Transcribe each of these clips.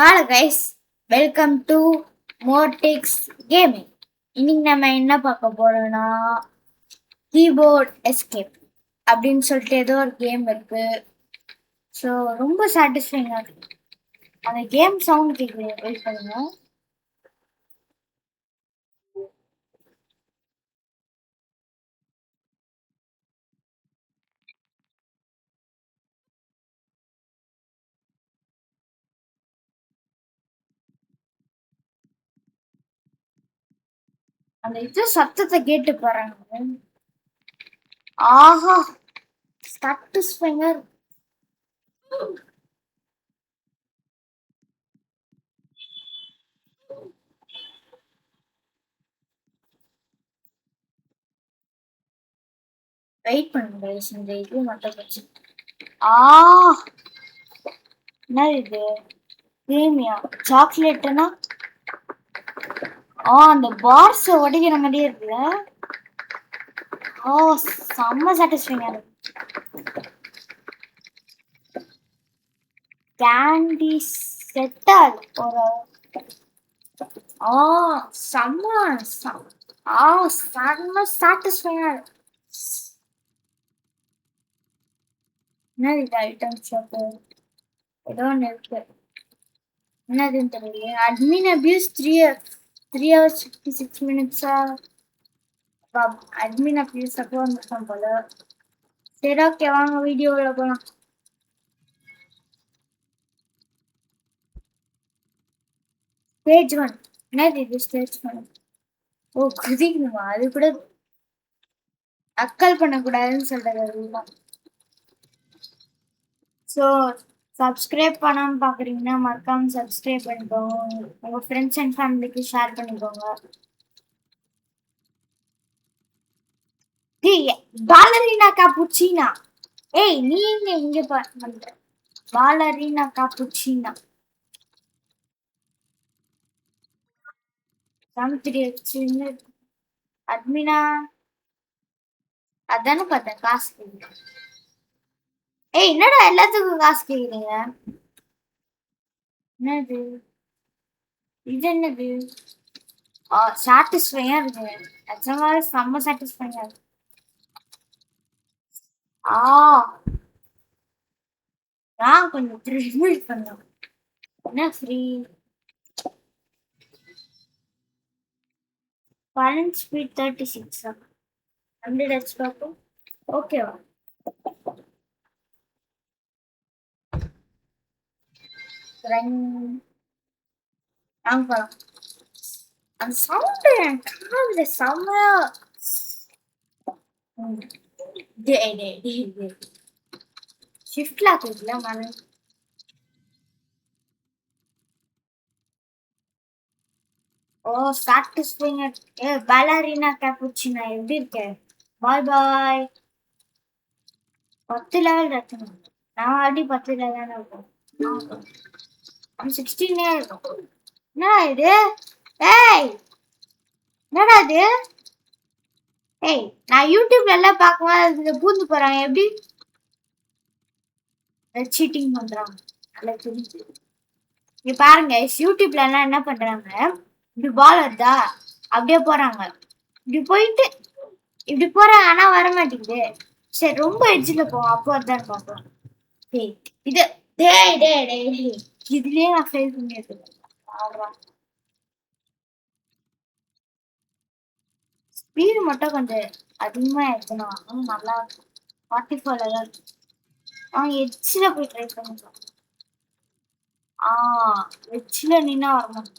Hello guys, welcome to Mortix gaming. இன்னைக்கு நம்ம என்ன பார்க்க போறோம்னா கீபோர்ட் எஸ்கேப் அப்படின்னு சொல்லிட்டு ஏதோ ஒரு கேம் இருக்கு. ஸோ ரொம்ப சாட்டிஸ்ஃபைங்காக இருக்கு. அந்த கேம் சவுண்ட் கேட்குது, வெயிட் பண்ணுங்க. அந்த இது சத்தத்தை கேட்டு பாருங்க. ஆஹா, சாட்டிஸ்ஃபைங்கா இருக்கு. வெயிட் பண்ணுங்க, இந்த இது மட்டும் வச்சு. ஆ, என்ன இது? கிரீமியா சாக்லேட்னா? அந்த பார்ஸ் உடைக்கிற மாதிரியே இருக்குல்ல. செம்ம சாட்டிஸ்ஃபைங்கா இருக்கு. கேண்டி செட்டால் ஒரு செம்ம செம்ம சாட்டிஸ்ஃபைங்கா இருக்கு. என்ன இது ஐட்டம் ஷாப்பு? ஏதோ ஒன்று இருக்கு, என்னதுன்னு தெரியல. Admin abuse 3 hours 56 minutes. Admin abuse அப்போ வந்துருக்கோம் போல. சரி, ஓகே, வாங்க வீடியோவில் போகலாம். ஸ்டேஜ் 1. என்னது இது ஸ்டேஜ் 1? குதிக்கணுமா? அது கூட அக்கல் பண்ணக்கூடாதுன்னு சொல்றது. ஸோ சப்ஸ்கிரைப் பண்ணாமல் பார்க்குறீங்கன்னா மறக்காமல் சப்ஸ்கிரைப் பண்ணிக்கோங்க. உங்கள் ஃப்ரெண்ட்ஸ் அண்ட் ஃபேமிலிக்கு ஷேர் பண்ணிக்கோங்க. பாலரினா காப்புச்சினா. நீங்க இங்க பண்ற பாலரினா காப்புச்சினா சமைச்சிருச்சு. அட்மினா அதானே பார்த்தேன். காசு கேட்குறேன். என்னடா எல்லாத்துக்கும் காசு கேட்குறீங்க? என்னது இது? என்னது? சாட்டிஸ்ஃபையா இருக்கு. நிஜமாவே செம்ம சாட்டிஸ்ஃபையா இருக்கு. நான் கொஞ்சம் ட்ரிபிள் பண்ணேன். என்ன ஃப்ரீ? Current speed 36. 100 ஹெச் பார்ப்போம். ஓகேவா? அந்த சவுண்ட் என் காதுல செம்மையா. ஷிஃப்ட் லாக் இருக்குல்ல மன. சாட்டிஸ்ஃபைங். பாலரினா கேப்புச்சினா எப்படி இருக்க? பாய் பாய். 10 லெவல் இருக்கணும். நான் ஆல்ரெடி 10 லெவல் இருக்கும். 16 இருக்கும். என்ன இது? என்னடா இது? நான் யூடியூப்ல எல்லாம் பார்க்கும்போது பூந்து போறாங்க. எப்படி சீட்டிங் பண்றாங்க? நல்லா தெரியுது. இங்க பாருங்க, யூடியூப்ல எல்லாம் என்ன பண்றாங்க, இப்படி பால் வருதா அப்படியே போறாங்க. இப்படி போயிட்டு இப்படி போறாங்க, ஆனா வர மாட்டேங்குது. சரி, ரொம்ப எட்ஜில் போவோம், அப்போ அதான் பார்ப்போம். இது இதுலயே நான் ஃபெயில் பண்ணிடுறேன். ஸ்பீடு மட்டும் கொஞ்சம் அதிகமா எடுக்கணும், நல்லா இருக்கும். 44 தான் இருக்கு. எட்ஜில் போய் ட்ரை பண்ணிக்கலாம். எட்ஜில் நின்னா வரணும்.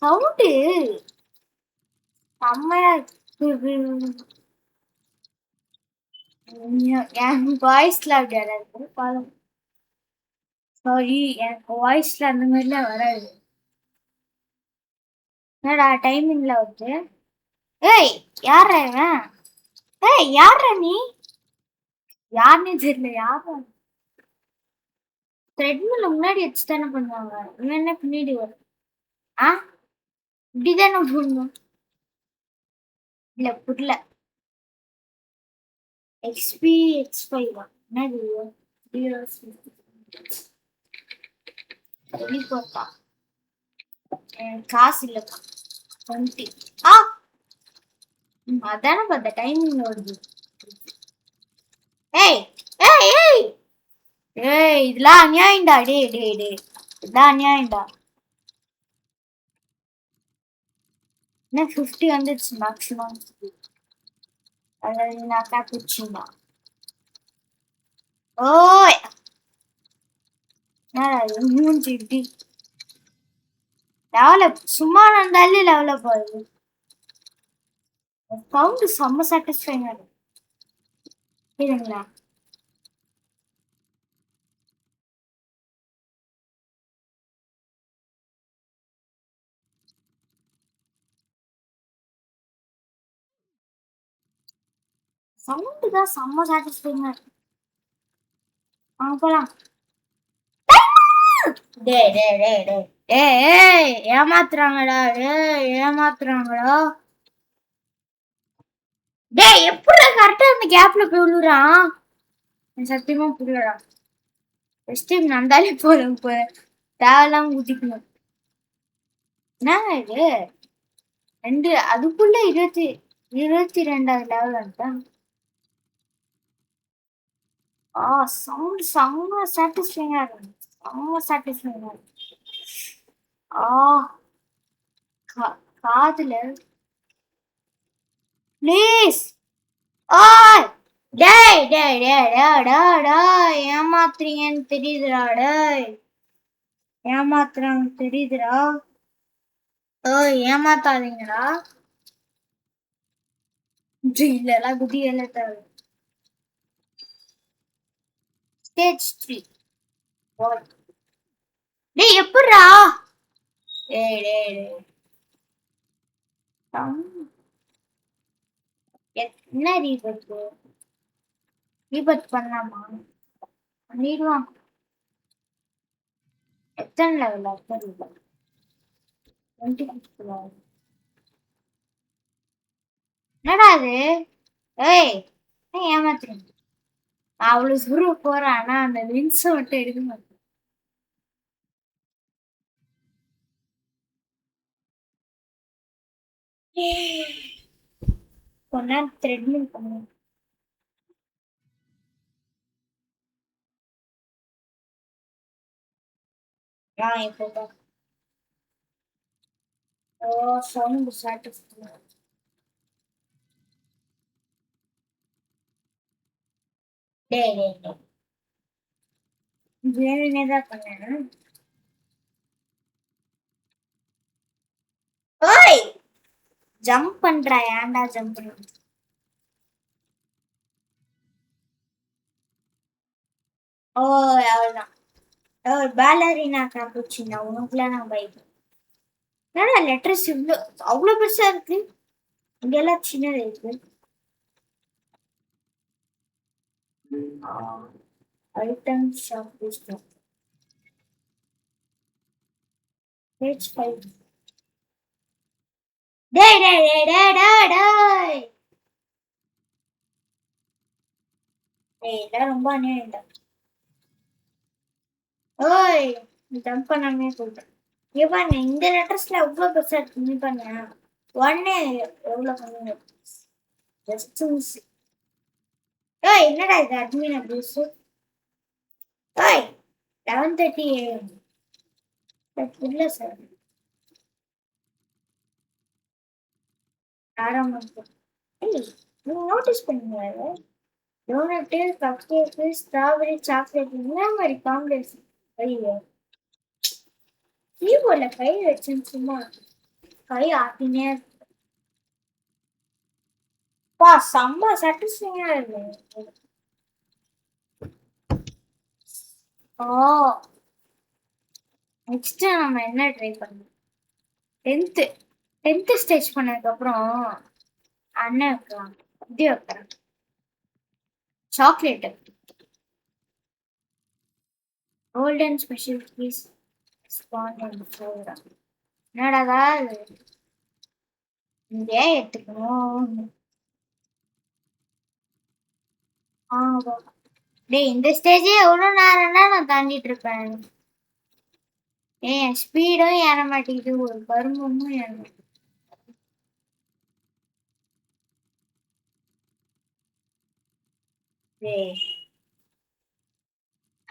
சவுண்டு செம்மையா இருக்கு. என் வாய்ஸ்ல அப்படியா இருக்கு பாருங்க. சாரி, எனக்கு வாய்ஸ்ல அந்த மாதிரிலாம் வராது. என்னடா டைமிங்ல வருது? யாரா இவன்? யாரா நீ? யாருன்னே தெரியல. யாரா? த்ரெட்மில்ல முன்னாடி வச்சு தானே பண்ணுவாங்க, இவன் என்ன பின்னாடி வரும்? இப்படிதானே போடணும். இல்ல புரியல. XP X5 என்னது? போட்டா காசு இல்லப்பா 20. ஆ அதானே பார்த்த டைமிங் வருது. ஏய் ஏய் ஏய் ஏய் இதெல்லாம் அநியாயம்டா. டே இதெல்லாம் அநியாயம்டா. என்ன 50 வந்துடுச்சு மேக்ஸிமம். அதாவது நான் காப்பிச்சுமா. ஓய் மூஞ்சி இப்படி டெவலப் சும்மா இருந்தாலே டெவலப் ஆகுது. சவுண்டு செம்ம சாட்டிஸ்ஃபைங் ஆகுது. சரிங்களா சவுண்டு தான் செம்ம சாட்டிஸ்ஃபைங் ஆகுது. வாங்க போலாம். ஏய் ஏமாத்துறாங்கடா. ஏமாத்துறாங்கடா. டேய் எப்படி கரெக்டா அந்த கேப்ல போய் விழுறான். சத்தியமா புரியலடா. ஃபர்ஸ்ட் டைம் நடந்தாலே போதும் தேவையில்லாம ஊத்திக்கணும். என்ன இது 2 அதுக்குள்ள 22வது லெவல் வந்துட்டான். சவுண்ட் செம்ம சாட்டிஸ்ஃபைங்கா இருக்கு. செம்ம சாட்டிஸ்ஃபைங்கா இருக்கு. காதுல ப்ளீஸ். ஓய் டேய் ஏமாத்துறீங்கன்னு தெரியுதுடா. டேய் ஏமாத்துறாங்க தெரியுதுடா. ஓய் ஏமாத்தாதீங்கடா. இல்லலாம் குதி எல்லாம் தேவை. ஸ்டேஜ் 3 டேய் எப்படிடா. டேய் என்ன ரீபத் பண்ணலாமா. பண்ணிடுவான். எத்தனை லெவல் 26 என்னடா அது. ஏய் ஏமாத்துறேன். அவ்வளவு சுருவ போறேன். ஆனா அந்த விங்ஸ் மட்டும் எடுக்க மாட்டேன். கொஞ்ச நேரம் த்ரெட்மில் பண்ணுவேன். இப்போ சவுண்ட் சாட்டிஸ்ஃபை. டேய் வேணுனே தான் பண்ணேன். ஓய் ஜம்ப் பண்றா. ஏன்டா ஜம்ப் பண்ண. ஓய் அவ்வளவுதான். பேலரினா காப்புச்சினா உனக்குலாம் நான் பைக். என்னடா லெட்டர்ஸ் இவ்வளோ அவ்வளோ பெருசா இருக்கு. இங்கெல்லாம் சின்னது இருக்கு. Item shop list page 5. டேய் இதெல்லாம் ரொம்ப அநியாயம் தான். ஓய் ஜம்ப் பண்ணாமே போயிட்டேன். இங்க பாருங்க இந்த லெட்டர்ஸ்ல எவ்வளவு பெருசா இருக்கு. நீ பாருங்க ஒன்னே எவ்வளவு கம்மி. Just miss. ஏய் என்னடா இது அட்மின் அபியூஸ். ஏய் 11:30 AM இல்ல சார். ஆரம்பம். ஏய் நீங்க நோட்டீஸ் பண்ணீங்களா doughnut cup cake strawberry chocolate என்ன மாதிரி காம்பினேஷன். ஐயோ கீபோர்ட்ல கை வச்சேன்னு சும்மா கை ஆட்டினே செம்ம சாட்டிஸ்ஃபைங்கா இருக்கு. நெக்ஸ்ட் நம்ம என்ன ட்ரை பண்ணணும். 10th ஸ்டேஜ் பண்ணதுக்கு அப்புறம் அண்ணன் வைக்கலாம். இது வைக்கிறேன் சாக்லேட் கோல்டன் ஸ்பெஷல் பீஸ் என்னடா இங்கே எடுத்துக்கணும். டேய் இந்த ஸ்டேஜே எவ்வளவு நேரம்னா நான் தாண்டிட்டு இருப்பேன். ஏன் ஸ்பீடும் ஏற மாட்டேங்குது, ஒரு கருமமும் ஏற மாட்டேங்குது. டேய்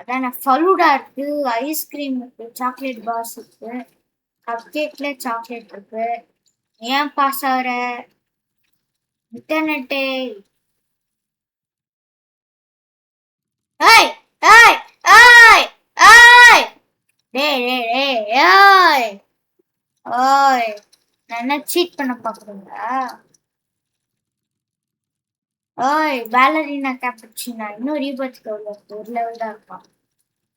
அதான் ஃபலூடா இருக்கு, ஐஸ்கிரீம் இருக்கு, சாக்லேட் பாஸ் இருக்கு, கப் கேக்ல சாக்லேட் இருக்கு. ஏன் பாஸ் ஆகுற? இன்டர்நெட்டு. ஏய் ஏய் ஏய் ஏய் டேய் டேய் டேய் ஏய் ஓய் நான் என்ன சீட் பண்ண பாக்குறீங்களா? ஓய் பேலரினா கேப்புச்சினா இன்னும் ரீபர்த் ஒரு லெவல் தான் இருப்பான்.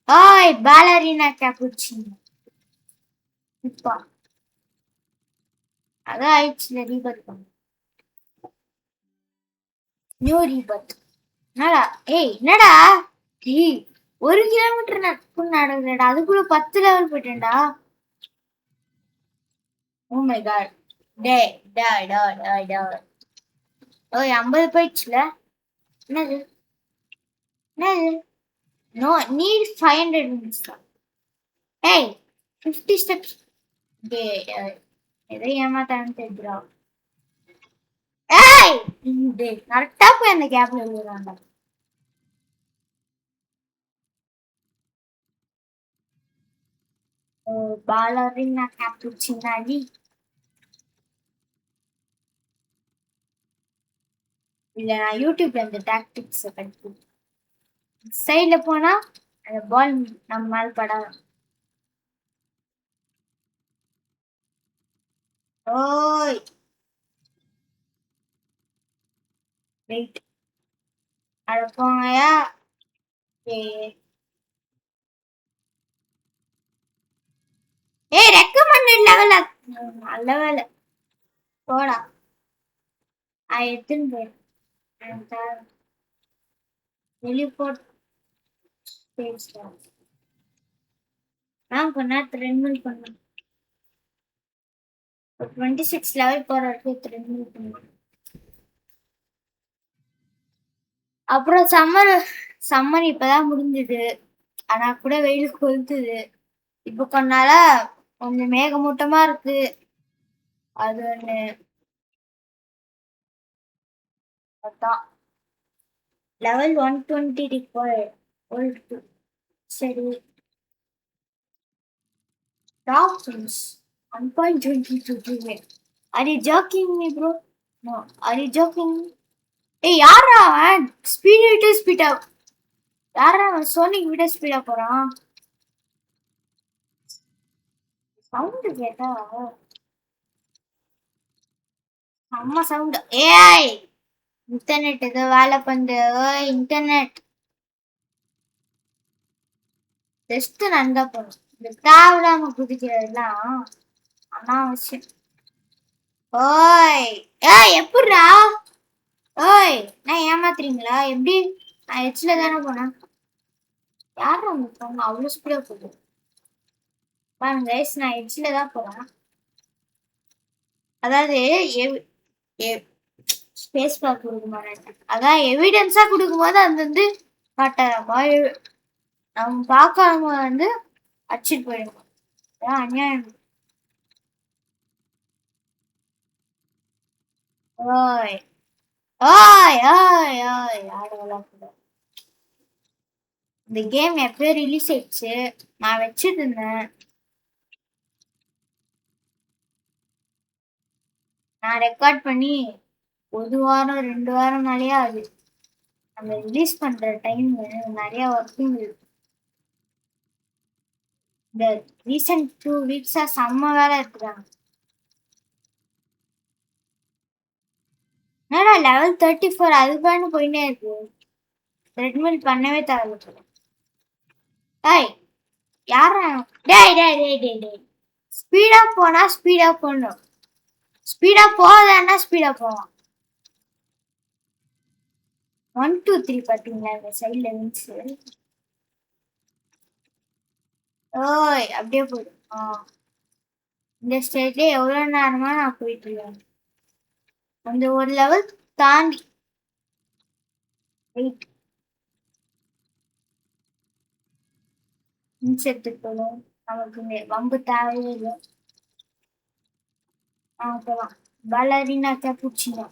ஓய் பேலரினா கேப்புச்சினா இப்பா அதான் ஆயிடுச்சுல ரீபர்த் பண்ண. New rebirth. என்னடா ஏய் என்னடா ஏய் 1 கிலோமீட்டர் நடக்குதுடா, அதுக்குள்ள 10 லெவல் போயிட்டேன்டா. Oh my God. டே டா டா டா டா ஓய் 50 போயிடுச்சுல. என்னது என்னது? நோ நீட் 500 மினிட்ஸ் தான். ஏய் 50 ஸ்டெப்ஸ். டே எதை ஏமாத்தான்னு தெரியுதா? ஏய் டே கரெக்டா போய் அந்த கேப்ல விழுறாங்க. பாலரினா கேப்புச்சினாடி. இல்ல நான் யூடியூப்ல இந்த டாக்டிக்ஸ் கற்று சைட்ல போனா அந்த பால் நம்ம மேல படம். ஓய் வெயிட் அட போங்கயா. ஏய் ரெக்கமெண்டட் லெவல் நல்ல வேலை போடா. எத்தனை பேர் டெலிபோர்ட் ஸ்பேஸ்ல நான் கொஞ்ச நேரத்து 2 பண்ணேன். 26 லெவல் போற வரைக்கும் 2 பண்ணுவேன். அப்புறம் சம்மர் இப்பதான் முடிஞ்சது. ஆனா கூட வெயில் கொளுத்துது. இப்ப கொஞ்ச நாளா கொஞ்சம் மேகமூட்டமா இருக்கு. அது ஒண்ணு அதான் லெவல் 120 ரிக்வயர்ட். சரி doctors 1.22. Are you joking me bro? No. Are you joking me? ஏய் யாரா அவன் ஸ்பீட் விட்டு ஸ்பீடா? யாரா அவன் சோனிக் விட ஸ்பீடா போறான்? சவுண்ட் கேட்டா அம்மா சவுண்ட். ஏய் இன்டர்நெட் ஏதோ வேலை பண்ணுது. ஓய் இன்டர்நெட் டெஸ்ட் நல்லா போடும். இந்த தேவையில்லாம குதிக்கிறதுலாம் அனாவசியம். ஓய் ஏய் எப்படிரா? ஓய் நான் ஏமாத்துறீங்களா எப்படி? நான் ஹெச்ல தானே போனேன். யாரும் அவங்க போங்க அவ்வளோ ஸ்பீடா போகுது பாருங்க கைஸ், நான் ஹெச்ல தான் போறேன். அதாவது ஸ்பேஸ் பார் கொடுக்க அதான் எவிடன்ஸா கொடுக்கும்போது அது வந்து காட்டாம நம்ம பார்க்காம வந்து அடிச்சுட்டு போயிடுவோம். அநியாயம். ஓய் ஓய் ஓய் ஓய் ஆடலாம். இந்த கேம் எப்பயோ ரிலீஸ் ஆயிடுச்சு, நான் வச்சுட்டு இருந்தேன். நான் ரெக்கார்ட் பண்ணி 1 வாரம் 2 வாரம் மேலேயே ஆகுது. நம்ம ரிலீஸ் பண்ற டைம் நிறைய ஒர்க்கிங் இருக்கு. இந்த ரீசன்ட் 2 வீக்ஸா செம்ம வேலை இருக்குறாங்க. என்னடா லெவல் 34 அதுக்கான போயினே இருக்கு. ட்ரெட்மில் பண்ணவே தேவையில்ல. ஏய் யாரா? டேய் டேய் டேய் டேய் டேய் ஸ்பீடா போனா ஸ்பீடா போகணும், ஸ்பீடா போகாதன்னா ஸ்பீடா போவான். 1 2 3 பாத்தீங்களா இந்த சைட்ல மீன்ஸ். ஓய் அப்படியே போயிடும். இந்த ஸ்டேட்ல எவ்வளவு நேரமா நான் போயிட்டு இருக்கேன். அந்த ஒரு லெவல் தாண்டி வெயிட் செத்துக்கணும். நமக்கு வம்பு தேவையில்லை. போலாம். பலரினா கேப்புச்சினோ.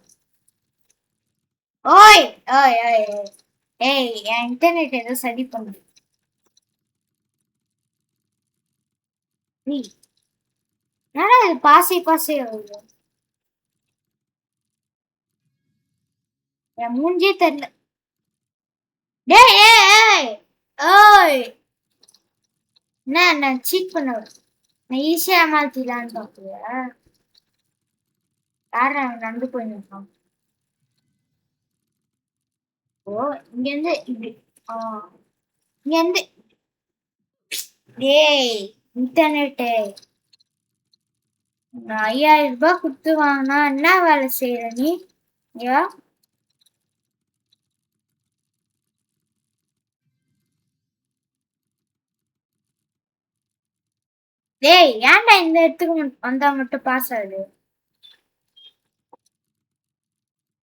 ஓய் ஓய் ஓய் ஓய். ஏய் என் இன்டர்நெட் ஏதோ சரி பண்ணு. என்னடா இது பாசி பாசி வருது. என் மூஞ்சியே தெரியல. டேய் ஏய் ஏய் ஓய். என்ன நான் சீட் பண்ண நான் ஈஸியா ஏமாத்திடலான்னு பாக்குறியா? யார நடந்து போயிருக்கான். ஓ இங்க இருந்து இப்படி இங்க இருந்து டேய் இன்டர்நெட்டு நான் 5000 ரூபாய் கொடுத்து வாங்கினா என்ன வேலை செய்யற நீ? யா டேய் ஏன்டா இந்த இடத்துக்கு வந்தா மட்டும் பாஸ் ஆகுது?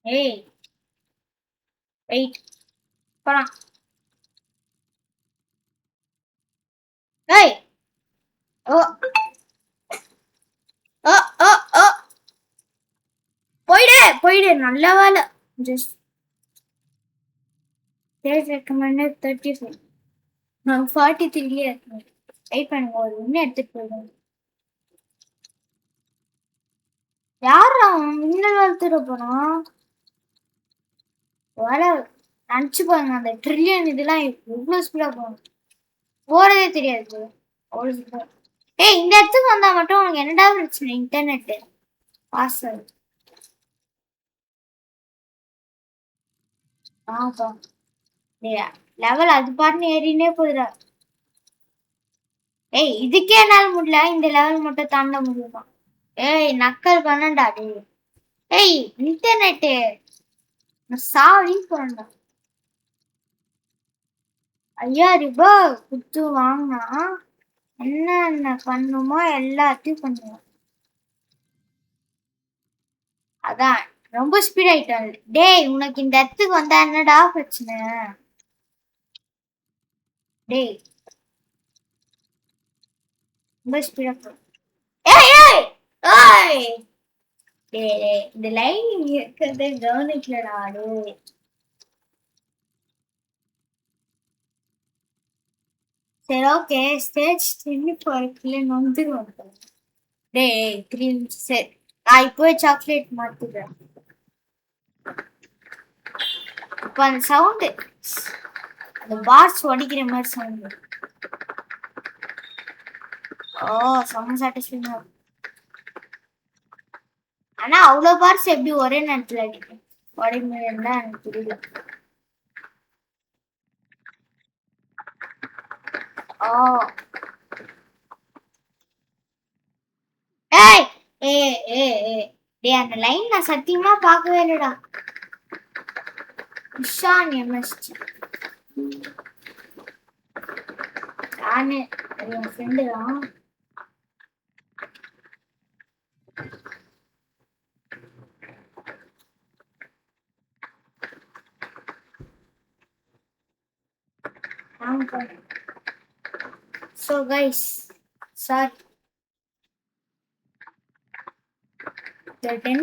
ஏய் வெயிட் போலாம். ஏய் ஓ ஓ ஓ ஓ போயிடு போயிடு நல்ல வேலை. Just stage recommended 35. நான் 43 இருக்கேன். வெயிட் பண்ணுங்க ஒரு இன்னும் எடுத்துட்டு போயிடுங்க. யாரா இன்னும் வளர்த்துட போறான்? வேலை நினச்சி பாருங்க அந்த ட்ரில்லியன் இதெல்லாம் எவ்வளோ ஸ்பீடா போகும். போறதே தெரியாது. ஏய் இந்த இடத்துக்கு வந்தா மட்டும் உனக்கு என்னடா பிரச்சனை? இன்டர்நெட் பாஸ்வேர்ட் ஆப்பா லெவல் அது பாட்டுன்னு ஏறினே போயிடா. ஏய் இதுக்கே என்னால முடியல இந்த லெவல் மட்டும் தாண்ட முடியுமா? ஏய் நக்கல் பண்ணண்டா டேய். ஏய் இன்டர்நெட்டு சாவி போறேன்டா. 5000 ரூபாய் கொடுத்து வாங்கினா என்ன பண்ணுமோ எல்லாத்தையும் பண்ணுவோம். அதான் ரொம்ப ஸ்பீட் ஆயிட்டான். டேய் உனக்கு இந்த இடத்துக்கு வந்தா என்னடா பிரச்சனை? டேய் ரொம்ப ஸ்பீடா போ. ஏய் ஏய் ஏய் டேய் இந்த லைன் இருக்கிறது கவனிக்கலடா டேய். சரி ஓகே ஸ்டேஜ் 24 வந்துருவோம். டேய் கிரீம் சரி நான் இப்போ சாக்லேட் மாத்துறேன். இப்போ அந்த சவுண்டு அந்த பார்ஸ் உடைக்கிற மாதிரி சவுண்டு. ஓ செம்ம சாட்டிஸ்ஃபைங்கா. ஆனா அவ்வளவு பார்ஸ் எப்படி ஒரே நேரத்துல அடிக்கும் உடைமுறைன்னா எனக்கு புரியல. ஓ ஏய் ஏ ஏ ஏ டேய் அந்த லைன் நான் சத்தியமா பார்க்கவே இல்லடா. இஷான் எம்எஸ்டி நானு என் ஃப்ரெண்டு தான். So guys, sorry. The 10